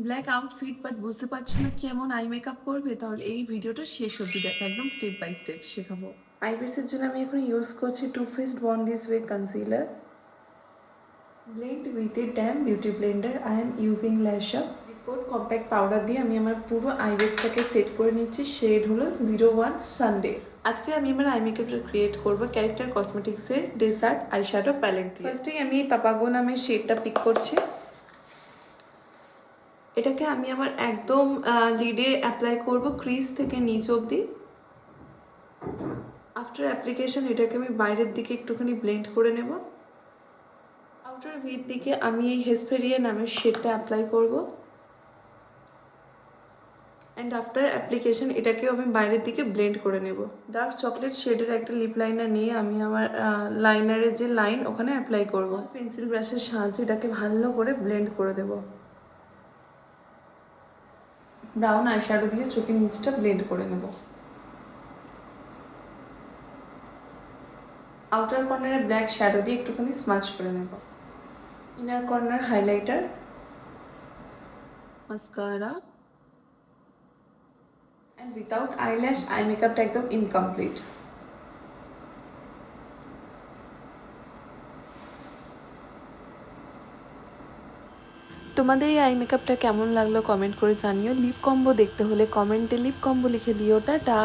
Black outfit but বুঝতে পারছো না কেমন আই মেকআপ করবে, তাহলে এই ভিডিওটা শেষ অবধি দেখো, একদম স্টেপ বাই স্টেপ শেখাবো। আই বেসের জন্য আমি এখন ইউজ করছি too faced born this way concealer. Blend with a damp beauty blender I am using ল্যাশআপ লিকুইড কম্প্যাক্ট পাউডার দিয়ে আমি আমার পুরো আই বেসটাকে সেট করে নিচ্ছি। শেড হলো 01 সানডে। আজকে আমি আমার আই মেকআপটা ক্রিয়েট করবো ক্যারেক্টার কসমেটিক্সের ডেজার্ট আই শ্যাডো প্যালেট দিয়ে। ফার্স্টেই আমি এই পাপাগো নামের শেডটা পিক করছি। এটাকে আমি আমার একদম লিডে অ্যাপ্লাই করব ক্রিজ থেকে নিচ অবধি। আফটার অ্যাপ্লিকেশন এটাকে আমি বাইরের দিকে একটুখানি ব্লেন্ড করে নেব। আউটার ভির দিকে আমি এই হেসপেরিয়া নামের শেডটা অ্যাপ্লাই করব। অ্যান্ড আফটার অ্যাপ্লিকেশন এটাকেও আমি বাইরের দিকে ব্লেন্ড করে নেব। ডার্ক চকলেট শেডের একটা লিপ লাইনার নিয়ে আমি আমার লাইনারের যে লাইন ওখানে অ্যাপ্লাই করব। পেন্সিল ব্রাশের সাহায্যে এটাকে ভালো করে ব্লেন্ড করে দেব। ব্রাউন আই শ্যাডো দিয়ে চোখের নিচটা ব্লেন্ড করে নেব। আউটার কর্নারে ব্ল্যাক শ্যাডো দিয়ে একটুখানি স্মাচ করে নেব। Inner corner highlighter, mascara and without eyelash I মেকআপটা একদম ইনকমপ্লিট। তোমাদের এই আই মেকআপটা কেমন লাগলো কমেন্ট করে জানিও। লিপ কম্বো দেখতে হলে কমেন্টে লিপ কম্বো লিখে দিও। টাটা।